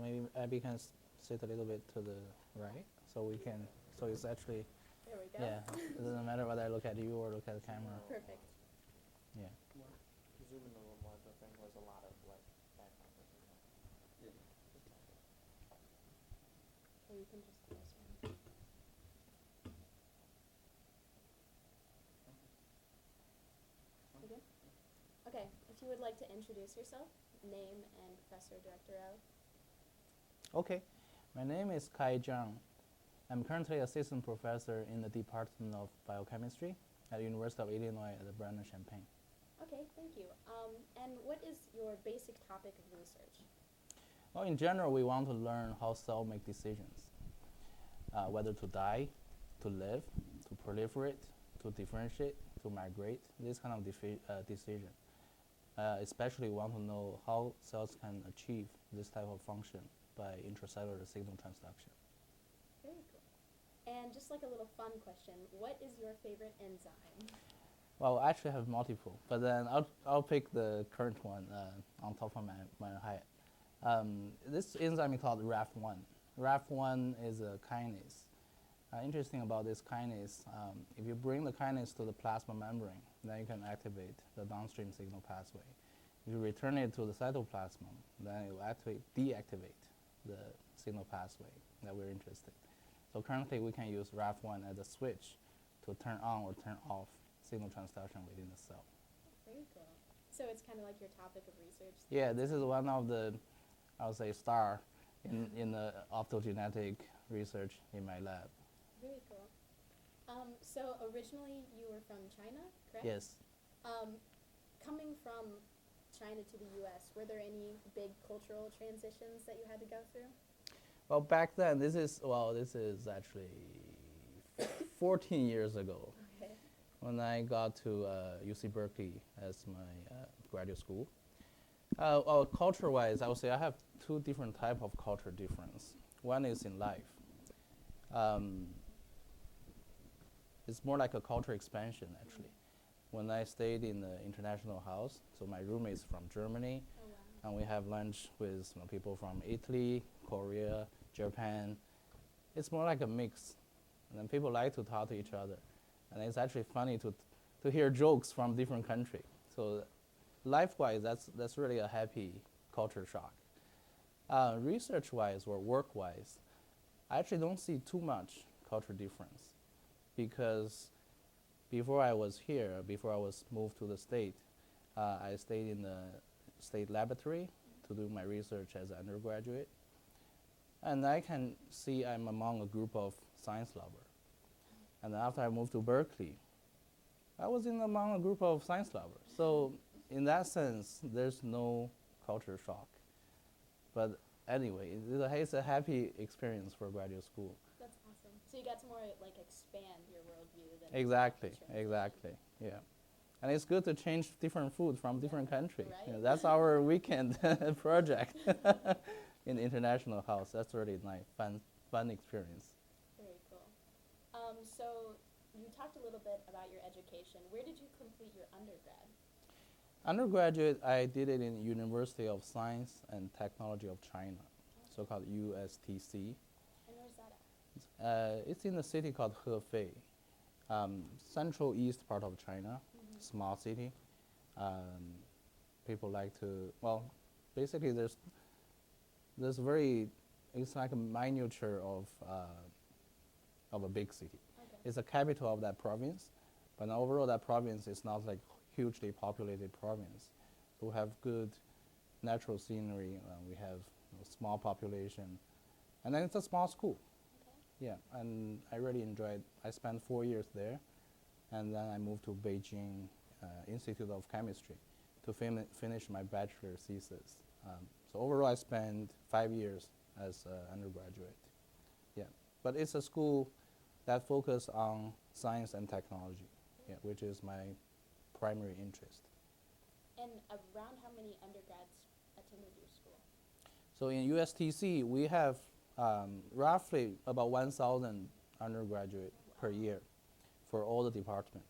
maybe Abby can sit a little bit to the right, so we can. So it's actually, There we go. yeah. It doesn't matter whether I look at you or look at the camera. Perfect. Yeah. Zoom in a little more. The thing was a lot of like background noise. Yeah. Or you can just do this one. You good? Okay, if you would like to introduce yourself, name and professor Director of. Okay. My name is Kai Zhang. I'm currently assistant professor in the Department of Biochemistry at the University of Illinois at the Brandon-Champaign. Okay, thank you. And what is your basic topic of research? Well, in general, we want to learn how cells make decisions, whether to die, to live, to proliferate, to differentiate, to migrate, this kind of decision. Especially we want to know how cells can achieve this type of function by intracellular signal transduction. Very cool. And just like a little fun question, what is your favorite enzyme? Well, I actually have multiple, but then I'll pick the current one on top of my head. This enzyme is called RAF1. RAF1 is a kinase. Interesting about this kinase, if you bring the kinase to the plasma membrane, then you can activate the downstream signal pathway. If you return it to the cytoplasm, then it will deactivate the signal pathway that we're interested in. So currently we can use RAF1 as a switch to turn on or turn off signal transduction within the cell. Very cool. So it's kind of like your topic of research? Yeah, this is one of the, I would say, star in the optogenetic research in my lab. Very cool. So originally you were from China, correct? Yes. Coming from China to the U.S., were there any big cultural transitions that you had to go through? Well, back then, this is actually 14 years ago Okay. when I got to UC Berkeley as my graduate school. Culture-wise, I would say I have two different type of culture difference. One is in life. It's more like a culture expansion, actually. When I stayed in the international house, so my roommate is from Germany, Oh, wow. and we have lunch with people from Italy, Korea, Japan. It's more like a mix, and then people like to talk to each other, and it's actually funny to hear jokes from different countries. So, life-wise, that's really a happy culture shock. Research-wise or work-wise, I actually don't see too much culture difference, because before I was here, before I was moved to the state, I stayed in the state laboratory to do my research as an undergraduate. And I can see I'm among a group of science lovers. And after I moved to Berkeley, I was among a group of science lovers. So in that sense, there's no culture shock. But anyway, it's a happy experience for graduate school. That's awesome. So you got to more like expand your worldview than Exactly, just transition. exactly, yeah. And it's good to change different food from different countries. Right. That's our weekend project in the international house. That's really nice, fun experience. Very cool. So you talked a little bit about your education. Where did you complete your undergrad? Undergraduate, I did it in University of Science and Technology of China, so-called USTC. And where's that at? It's in a city called Hefei, central east part of China, small city. People like to, well, basically there's it's like a miniature of a big city. Okay. It's the capital of that province, but overall that province is not like hugely populated province. We have good natural scenery. We have small population, and then it's a small school. Okay. Yeah, and I really enjoyed. I spent 4 years there, and then I moved to Beijing Institute of Chemistry to finish my bachelor thesis. So overall, I spent 5 years as an undergraduate. Yeah, but it's a school that focuses on science and technology, yeah, which is my primary interest. And around how many undergrads attended your school? So in USTC, we have roughly about 1,000 undergraduate per year for all the department.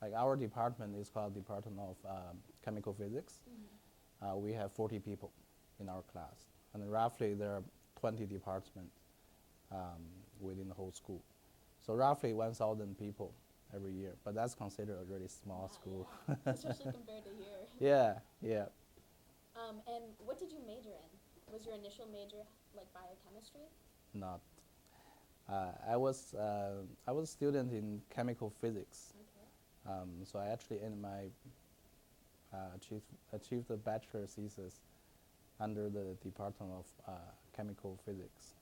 Like our department is called Department of Chemical Physics. We have 40 people in our class. and roughly there are 20 departments within the whole school. So roughly 1,000 people every year, but that's considered a really small Wow, school. yeah. Especially compared to here. Yeah, yeah. And what did you major in? Was your initial major like biochemistry? Not. I was a student in chemical physics. Okay. So I actually ended my achieved a bachelor thesis under the Department of Chemical Physics.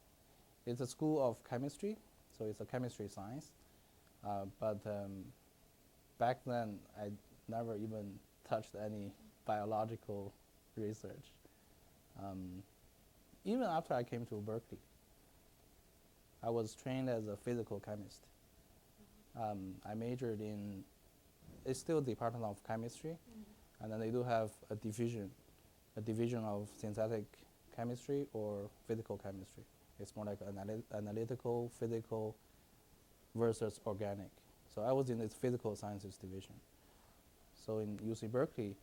It's a school of chemistry, so it's a chemistry science. But back then, I never even touched any biological research. Even after I came to Berkeley, I was trained as a physical chemist. I majored in, it's still Department of Chemistry, and then they do have a division of synthetic chemistry or physical chemistry. It's more like analytical, physical versus organic. So I was in its physical sciences division. So in UC Berkeley,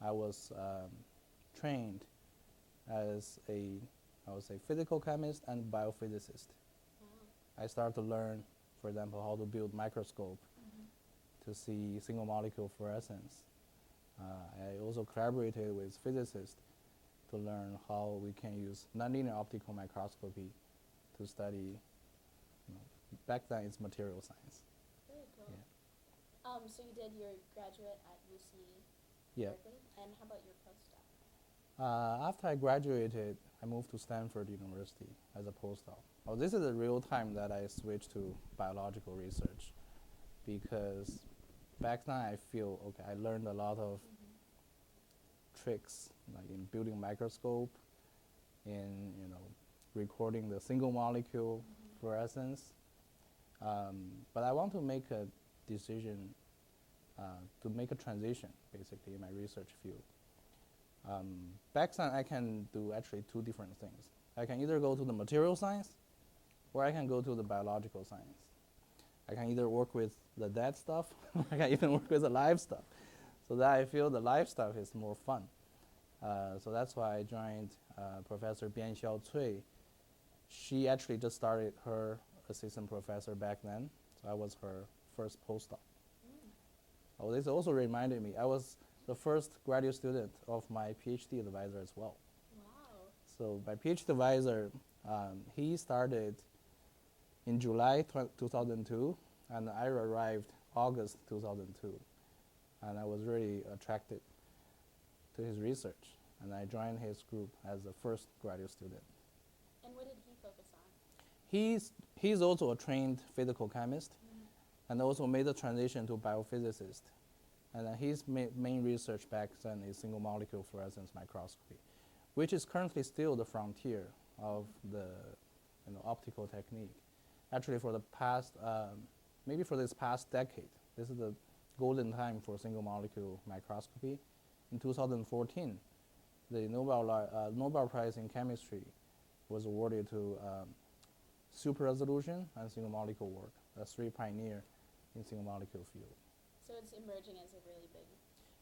I was trained as a, I would say, physical chemist and biophysicist. Wow. I started to learn, for example, how to build microscope to see single molecule fluorescence. I also collaborated with physicists to learn how we can use nonlinear optical microscopy to study, back then it's material science. Very cool. Yeah. So you did your graduate at UC Yeah. Berkeley, and how about your postdoc? After I graduated, I moved to Stanford University as a postdoc. Oh, this is the real time that I switched to biological research, because back then I feel, okay, I learned a lot of tricks, like in building microscope, in recording the single molecule fluorescence. But I want to make a decision to make a transition, basically, in my research field. Back then, I can do actually two different things. I can either go to the material science, or I can go to the biological science. I can either work with the dead stuff, or I can even work with the live stuff. So that I feel the live stuff is more fun. So that's why I joined Professor Bianxiao Cui. She actually just started her assistant professor back then, so I was her first postdoc. Oh, this also reminded me, I was the first graduate student of my PhD advisor as well. Wow. So my PhD advisor, he started in July 2002, and I arrived August 2002. And I was really attracted to his research, and I joined his group as the first graduate student. And what did he focus on? He's also a trained physical chemist, and also made the transition to biophysicist. And his main research back then is single molecule fluorescence microscopy, which is currently still the frontier of the optical technique. Actually, for the past, maybe for this past decade, this is the golden time for single molecule microscopy. In 2014, the Nobel Prize in Chemistry was awarded to super resolution and single molecule work. That's three pioneer in single molecule field. So it's emerging as a really big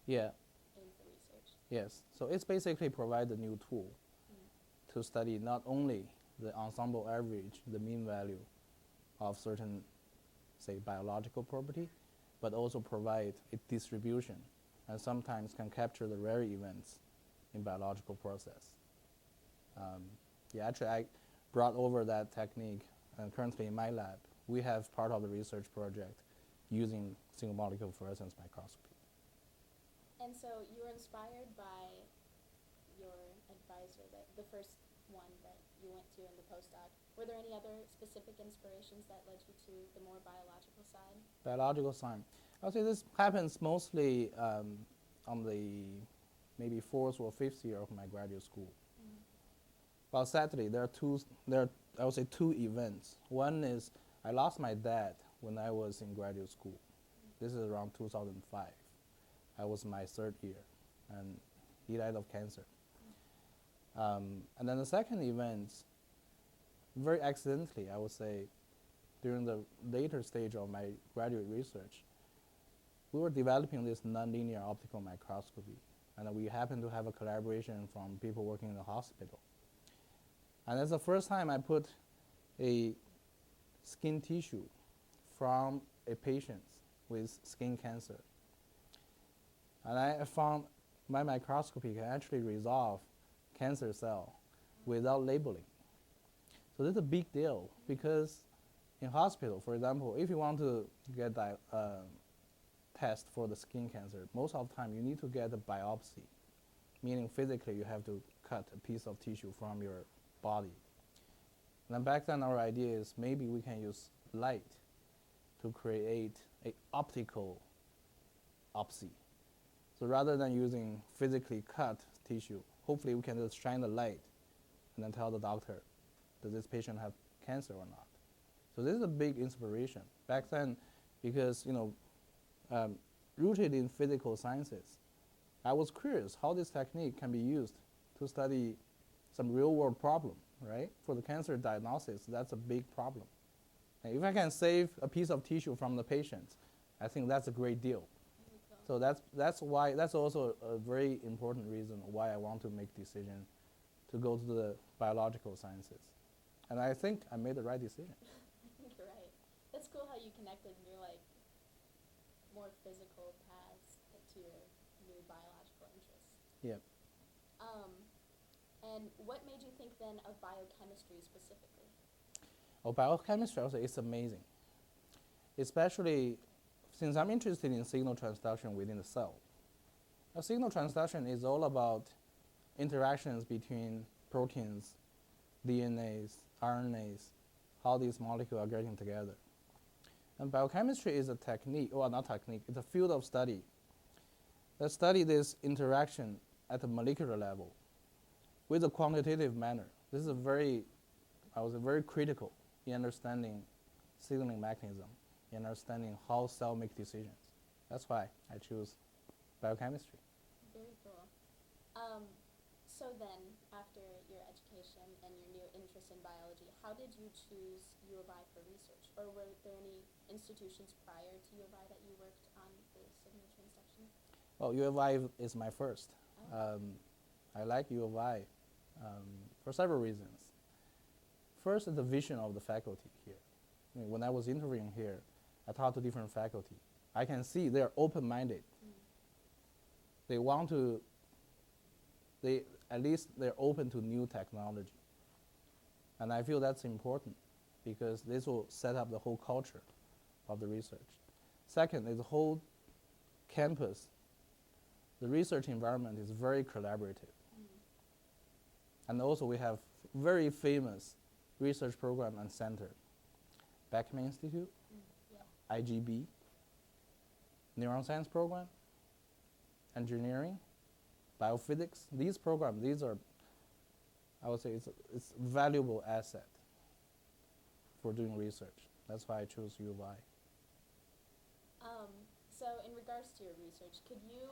Yeah, aim for research. yes. So it's basically provide a new tool to study not only the ensemble average, the mean value of certain, say, biological property, but also provide a distribution, and sometimes can capture the rare events in biological process. Yeah, actually, I brought over that technique, and currently in my lab, we have part of the research project using single molecule fluorescence microscopy. And so you were inspired by your advisor, the first one that you went to in the postdoc. Were there any other specific inspirations that led you to the more biological side? Biological science. I would say this happens mostly on the maybe fourth or fifth year of my graduate school. Well, sadly, there are I would say two events. One is I lost my dad when I was in graduate school. This is around 2005. I was my third year, and he died of cancer. And then the second event, very accidentally, I would say, during the later stage of my graduate research, we were developing this nonlinear optical microscopy, and we happened to have a collaboration from people working in the hospital. And that's the first time I put a skin tissue from a patient with skin cancer. And I found my microscopy can actually resolve cancer cell without labeling. So this is a big deal because in hospital, for example, if you want to get test for the skin cancer, most of the time you need to get a biopsy, meaning physically you have to cut a piece of tissue from your body. And then back then our idea is maybe we can use light to create an optical biopsy. So rather than using physically cut tissue, hopefully we can just shine the light and then tell the doctor, does this patient have cancer or not? So this is a big inspiration. Back then, because rooted in physical sciences, I was curious how this technique can be used to study some real-world problem, right? For the cancer diagnosis, that's a big problem. And if I can save a piece of tissue from the patient, I think that's a great deal. So that's also a very important reason why I want to make decision to go to the biological sciences. And I think I made the right decision. I think you're right. That's cool how you connected your more physical paths to your new biological interests. Yeah. And what made you think then of biochemistry specifically? Oh, biochemistry also is amazing, especially since I'm interested in signal transduction within the cell. A signal transduction is all about interactions between proteins, DNAs, RNAs, how these molecules are getting together. And biochemistry is a technique, well, not technique, it's a field of study that study this interaction at the molecular level with a quantitative manner. This is very critical in understanding signaling mechanism, in understanding how cell make decisions. That's why I choose biochemistry. Very cool. So then, after your education and your new interest in biology, how did you choose U of I for research? Or were there any institutions prior to U of I that you worked on the signal transduction? Well, U of I is my first. Oh. I like U of I for several reasons. First is the vision of the faculty here. I mean, when I was interviewing here, I talked to different faculty. I can see they're open-minded. They want to, at least they're open to new technology. And I feel that's important because this will set up the whole culture of the research. Second is the whole campus. The research environment is very collaborative. And also we have very famous research program and center. Beckman Institute, Yeah. IGB, neuroscience program, engineering, biophysics. These programs, these are, I would say, it's a valuable asset for doing research. That's why I chose U of I. So in regards to your research, could you,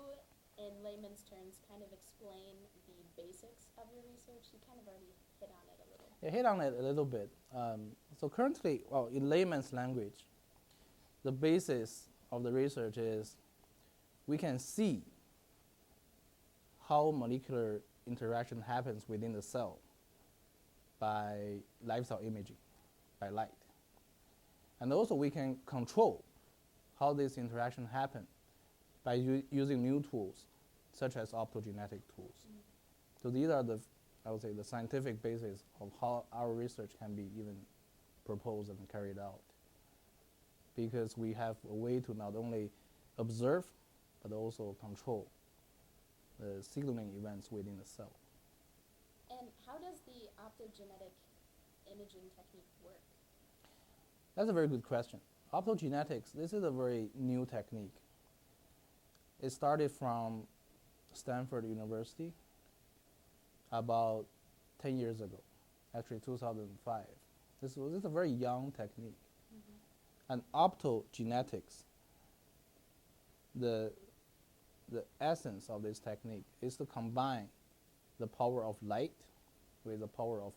in layman's terms, kind of explain the basics of your research? You kind of already hit on it a little. I hit on it a little bit. So currently, well, in layman's language, the basis of the research is we can see how molecular interaction happens within the cell by live cell imaging, by light. And also we can control how this interaction happen by using new tools, such as optogenetic tools. So these are the, I would say, the scientific basis of how our research can be even proposed and carried out. Because we have a way to not only observe, but also control the signaling events within the cell. And how does the optogenetic imaging technique work? That's a very good question. Optogenetics, this is a very new technique. It started from Stanford University about 10 years ago, actually 2005. This is a very young technique. And optogenetics, the essence of this technique is to combine the power of light with the power of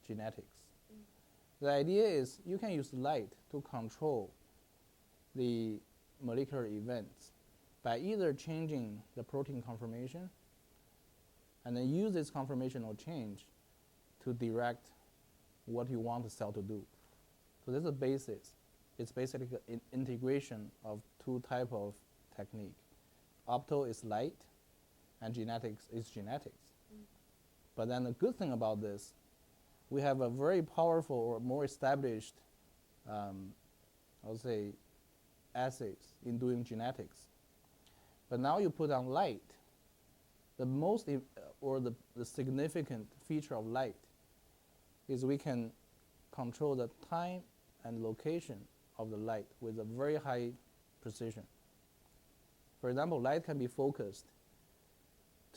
genetics. The idea is you can use light to control the molecular events by either changing the protein conformation and then use this conformational change to direct what you want the cell to do. So this is the basis. It's basically an integration of two type of technique. Opto is light, and genetics is genetics. But then the good thing about this, we have a very powerful or more established, I would say, assays in doing genetics. But now you put on light, the most or the significant feature of light is we can control the time and location of the light with a very high precision. For example, light can be focused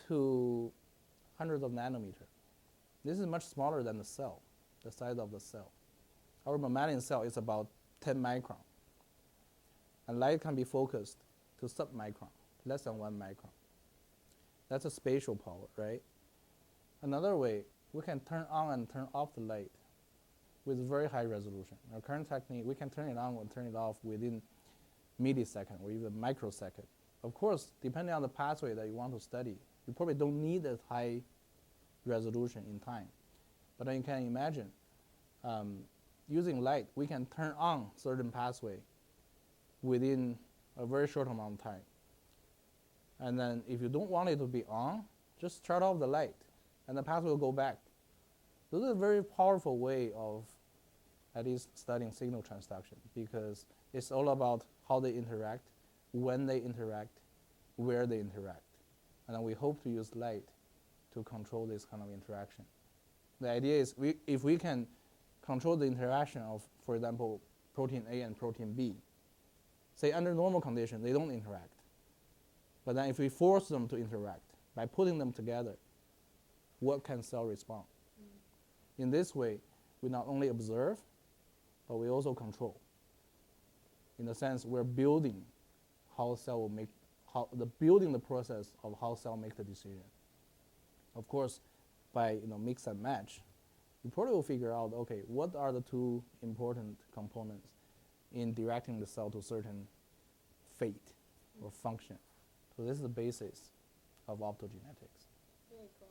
to hundreds of nanometers. This is much smaller than the cell, the size of the cell. Our mammalian cell is about 10 micron. And light can be focused to submicron, less than 1 micron. That's a spatial power, right? Another way, we can turn on and turn off the light with very high resolution. Our current technique, we can turn it on and turn it off within millisecond or even microsecond. Of course, depending on the pathway that you want to study, you probably don't need a high resolution in time. But then you can imagine, using light, we can turn on certain pathway within a very short amount of time. And then if you don't want it to be on, just shut off the light, and the pathway will go back. This is a very powerful way of at least studying signal transduction, because it's all about how they interact, when they interact, where they interact. And then we hope to use light to control this kind of interaction. The idea is if we can control the interaction of, for example, protein A and protein B, say under normal conditions, they don't interact. But then if we force them to interact by putting them together, what can cell respond? In this way, we not only observe, but we also control. In the sense, we're building how cell will make, building the process of how cell make the decision. Of course, by mix and match, you probably will figure out, okay, what are the two important components in directing the cell to certain fate or function. So this is the basis of optogenetics. Very cool.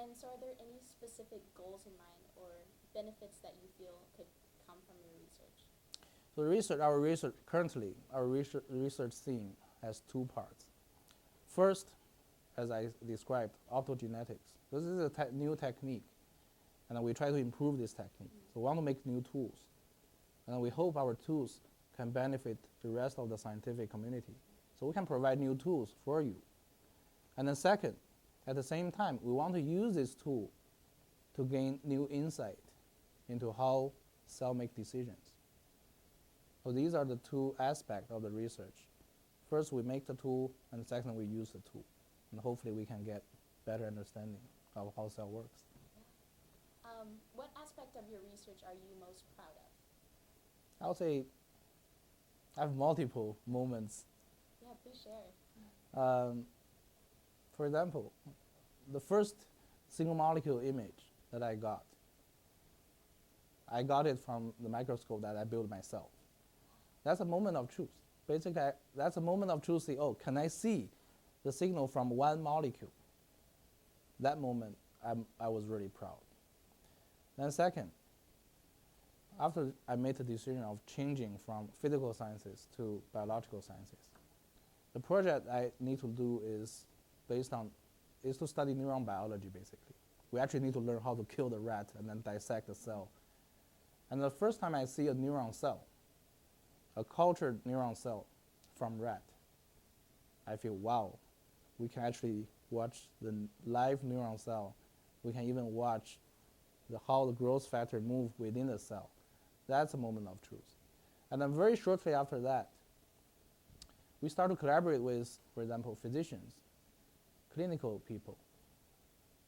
And so are there any specific goals in mind or benefits that you feel could come from your research? So our research theme has two parts. First, as I described, optogenetics. This is a new technique, and we try to improve this technique. So we want to make new tools, and we hope our tools can benefit the rest of the scientific community. So we can provide new tools for you. And then second, at the same time, we want to use this tool to gain new insight into how cells make decisions. So these are the two aspects of the research. First, we make the tool, and second, we use the tool. And hopefully we can get better understanding of how cell works. What aspect of your research are you most proud of? I would say I have multiple moments. Yeah, please share. For example, the first single molecule image that I got it from the microscope that I built myself. That's a moment of truth. Basically, that's a moment of truth. Oh, can I see the signal from one molecule? That moment, I was really proud. Then second, after I made the decision of changing from physical sciences to biological sciences, the project I need to do is to study neuron biology, basically. We actually need to learn how to kill the rat and then dissect the cell. And the first time I see a neuron cell, a cultured neuron cell from rat, I feel, wow, we can actually watch the live neuron cell. We can even watch how the growth factor move within the cell. That's a moment of truth. And then very shortly after that, we start to collaborate with, for example, physicians, clinical people.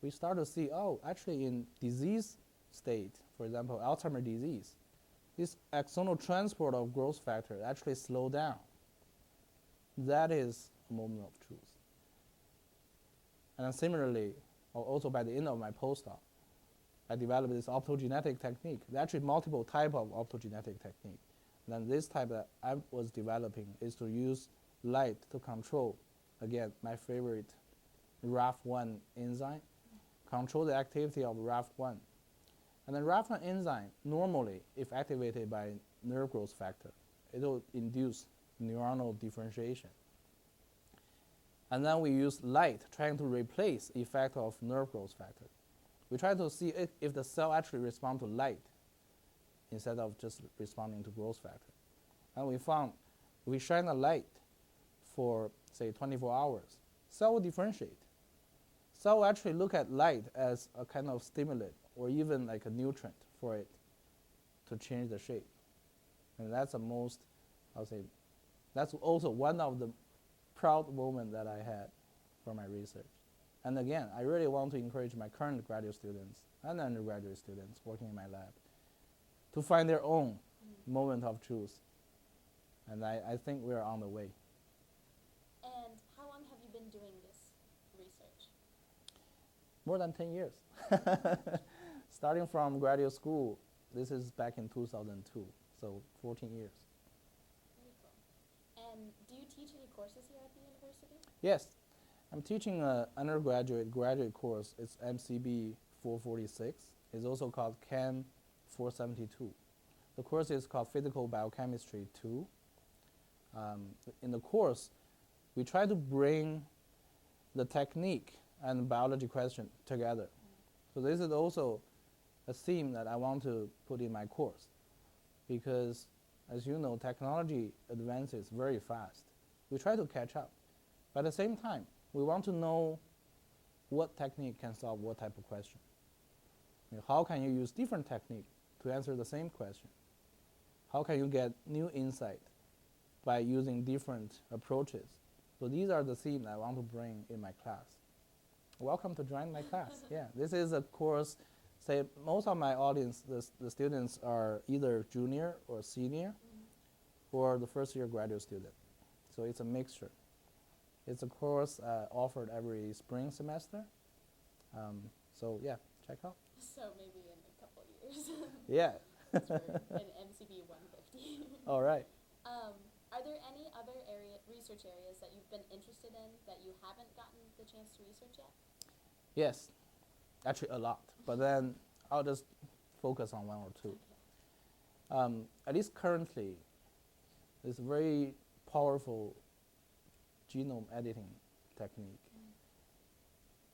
We start to see, oh, actually in disease state, for example, Alzheimer's disease, this axonal transport of growth factor actually slow down. That is a moment of truth. And then similarly, or also by the end of my postdoc, I developed this optogenetic technique. There are actually multiple types of optogenetic technique. And then this type that I was developing is to use light to control, again, my favorite RAF1 enzyme, control the activity of RAF1. And the RAF1 enzyme, normally, if activated by nerve growth factor, it will induce neuronal differentiation. And then we use light, trying to replace effect of nerve growth factor. We try to see if the cell actually responds to light instead of just responding to growth factor. And we found we shine a light for, say, 24 hours, cell will differentiate. Cell will actually look at light as a kind of stimulant or even like a nutrient for it to change the shape. And that's the most, I'll say, that's also one of the proud moments that I had for my research. And again, I really want to encourage my current graduate students and undergraduate students working in my lab to find their own moment of truth. And I think we're on the way. And how long have you been doing this research? More than 10 years. Starting from graduate school, this is back in 2002, so 14 years. Very cool. And do you teach any courses here at the university? Yes, I'm teaching an undergraduate graduate course. It's MCB 446. It's also called Chem 472. The course is called Physical Biochemistry 2. In the course, we try to bring the technique and biology question together. So this is also a theme that I want to put in my course, because as you know, technology advances very fast. We try to catch up. But at the same time, we want to know what technique can solve what type of question. How can you use different technique to answer the same question? How can you get new insight by using different approaches? So these are the themes I want to bring in my class. Welcome to join my class. Yeah, this is a course, say most of my audience, the students are either junior or senior or the first year graduate student. So it's a mixture. It's a course offered every spring semester. So yeah, check out. So maybe in a couple of years. Yeah. For an MCB 150. All right. Are there any other research areas that you've been interested in that you haven't gotten the chance to research yet? Yes, actually a lot. But then I'll just focus on one or two. At least currently, this very powerful genome editing technique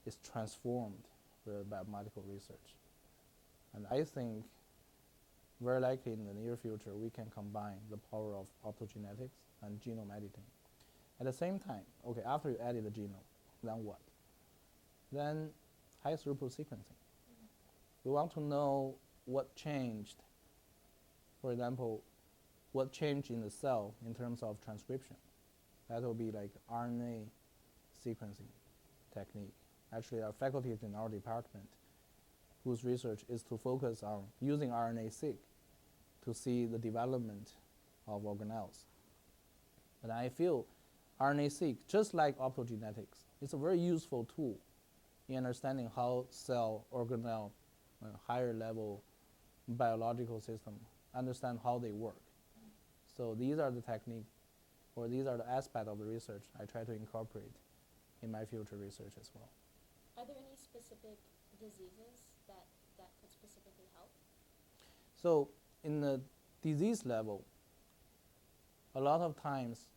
is transformed the biomedical research. And I think very likely in the near future we can combine the power of optogenetics and genome editing. At the same time, okay, after you edit the genome, then what? Then high throughput sequencing. We want to know what changed, for example, what changed in the cell in terms of transcription. That will be like RNA sequencing technique. Actually, our faculty in our department whose research is to focus on using RNA-seq to see the development of organelles. And I feel RNA-seq, just like optogenetics, is a very useful tool in understanding how cell, organelle, higher level biological system, understand how they work. So these are the technique, or these are the aspects of the research I try to incorporate in my future research as well. Are there any specific diseases that could specifically help? So in the disease level, a lot of times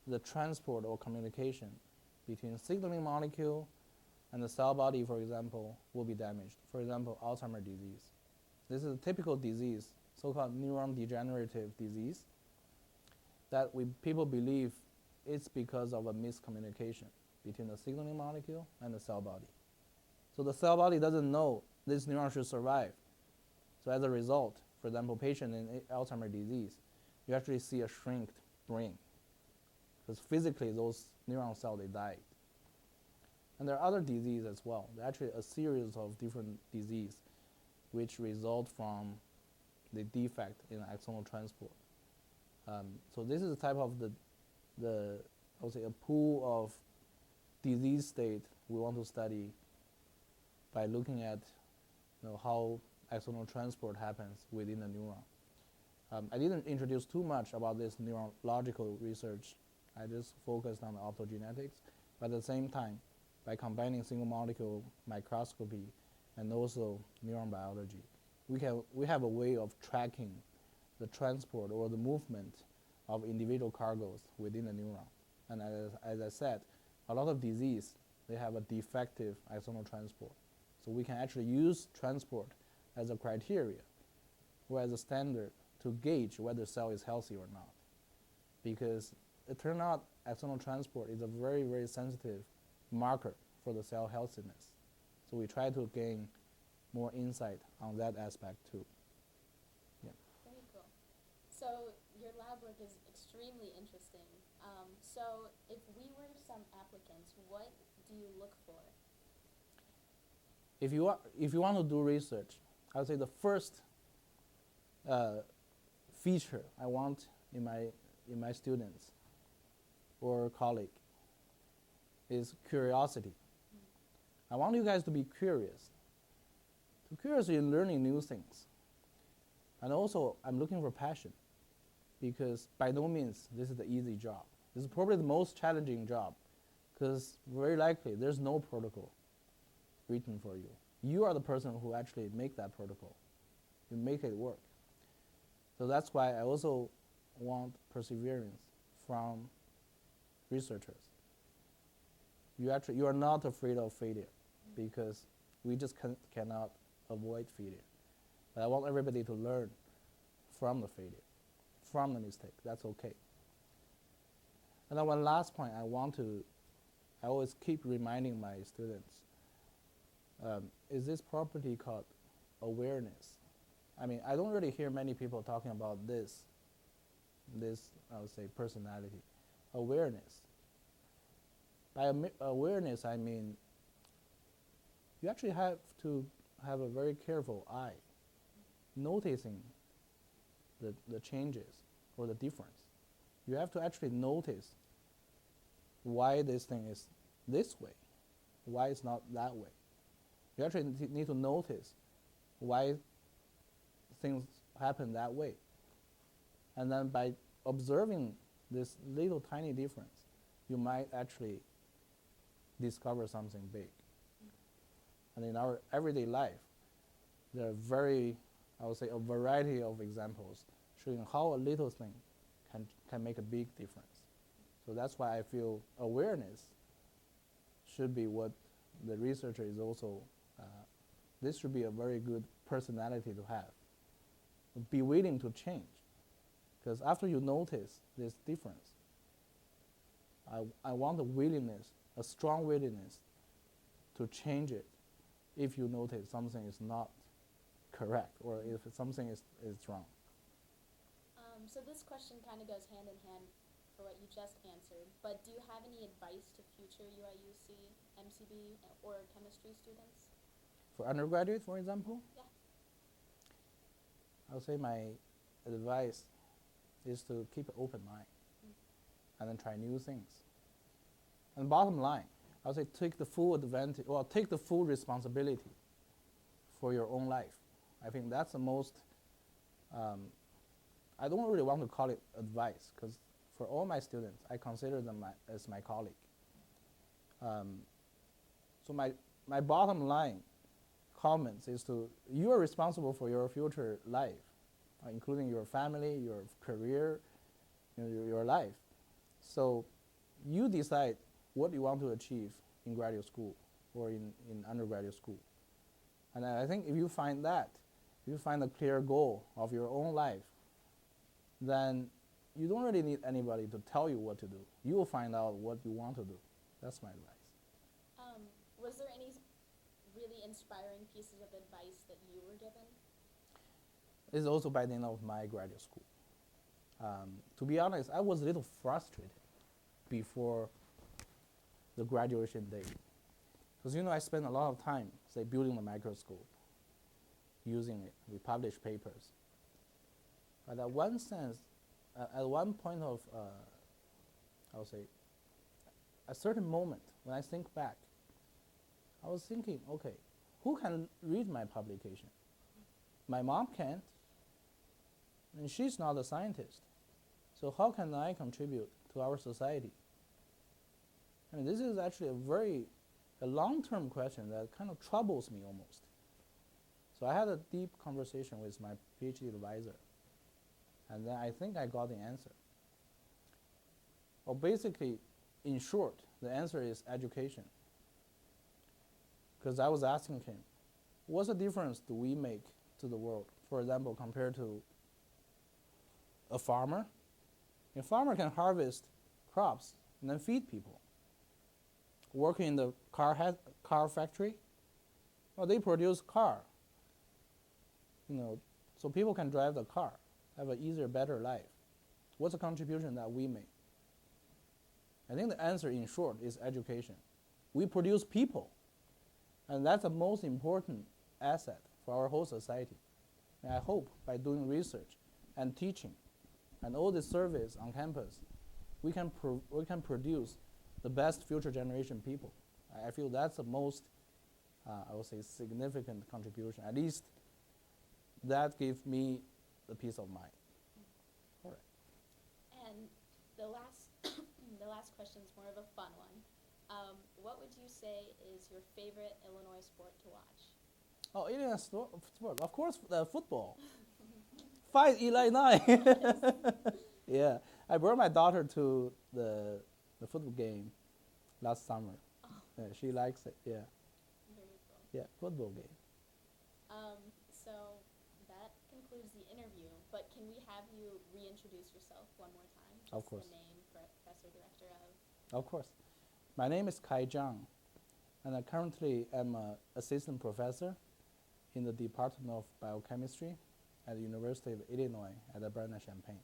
the transport or communication between signaling molecule and the cell body, for example, will be damaged. For example, Alzheimer's disease. This is a typical disease, so-called neuron degenerative disease, that people believe it's because of a miscommunication between the signaling molecule and the cell body. So the cell body doesn't know this neuron should survive. So as a result, for example, patient in Alzheimer's disease, you actually see a shrinked brain, because physically those neuron cells, they died. And there are other diseases as well. There are actually a series of different diseases which result from the defect in axonal transport. So this is a type of I would say a pool of disease state we want to study by looking at how axonal transport happens within the neuron. I didn't introduce too much about this neurological research. I just focused on the optogenetics, but at the same time, by combining single molecule microscopy and also neuron biology, we have a way of tracking the transport or the movement of individual cargoes within the neuron. And as I said, a lot of disease, they have a defective axonal transport. So we can actually use transport as a criteria or as a standard to gauge whether the cell is healthy or not. Because it turned out axonal transport is a very, very sensitive marker for the cell healthiness. So we try to gain more insight on that aspect too. Very cool. So your lab work is extremely interesting. So if we were some applicants, what do you look for? If you want to do research, I would say the first feature I want in my students or colleague is curiosity. I want you guys to be curious. To curious in learning new things. And also, I'm looking for passion, because by no means this is the easy job. This is probably the most challenging job, because very likely there's no protocol written for you. You are the person who actually make that protocol. You make it work. So that's why I also want perseverance from researchers. You are not afraid of failure, because we just cannot avoid failure. But I want everybody to learn from the failure, from the mistake. That's okay. And then one last point I always keep reminding my students, is this property called awareness. I mean, I don't really hear many people talking about this, I would say, personality. Awareness. By awareness, I mean, you actually have to have a very careful eye, noticing the changes or the difference. You have to actually notice why this thing is this way, why it's not that way. You actually need to notice why things happen that way. And then by observing this little tiny difference, you might actually discover something big. And in our everyday life, there are I would say, a variety of examples showing how a little thing can make a big difference. So that's why I feel awareness should be what the researcher is also, this should be a very good personality to have. Be willing to change. Because after you notice this difference, I want a willingness, a strong willingness to change it if you notice something is not correct or if something is wrong. So this question kind of goes hand in hand for what you just answered, but do you have any advice to future UIUC, MCB, or chemistry students? For undergraduate, for example? Yeah. I would say my advice is to keep an open mind and then try new things. And bottom line, I would say take the full advantage, or take the full responsibility for your own life. I think that's the most, I don't really want to call it advice, because for all my students, I consider them as my colleague. So my bottom line comments is you are responsible for your future life, including your family, your career, your life. So you decide what you want to achieve in graduate school or in undergraduate school. And I think if you find a clear goal of your own life, then you don't really need anybody to tell you what to do. You will find out what you want to do. That's my advice. Was there any really inspiring pieces of advice that you were given? It's also by the end of my graduate school. To be honest, I was a little frustrated before the graduation day. Because I spent a lot of time, say, building the microscope, using it. We published papers. But at one sense, at one point of, I would say, a certain moment, when I think back, I was thinking, okay, who can read my publication? My mom can't, and she's not a scientist. So how can I contribute to our society? I mean, this is actually a long-term question that kind of troubles me almost. So I had a deep conversation with my PhD advisor, and then I think I got the answer. Well, basically, in short, the answer is education. Because I was asking him, what's the difference do we make to the world, for example, compared to a farmer? A farmer can harvest crops and then feed people. Working in the car factory, well, they produce car, so people can drive the car, have an easier, better life. What's the contribution that we make? I think the answer, in short, is education. We produce people, and that's the most important asset for our whole society. And I hope by doing research and teaching and all the service on campus, we can produce the best future generation people. I feel that's the most, I would say, significant contribution. At least that gave me the peace of mind. All right. And the last, the last question is more of a fun one. What would you say is your favorite Illinois sport to watch? Oh, Illinois sport, of course, football. Fight Illinois. Yeah, I brought my daughter to the football game last summer. Oh, Yeah, she likes it. Yeah, very cool. yeah, football game. So that concludes the interview, but can we have you reintroduce yourself one more time? Of Just course. The name, professor, director of. Of course. My name is Kai Zhang, and I currently am an assistant professor in the Department of Biochemistry at the University of Illinois at Urbana-Champaign.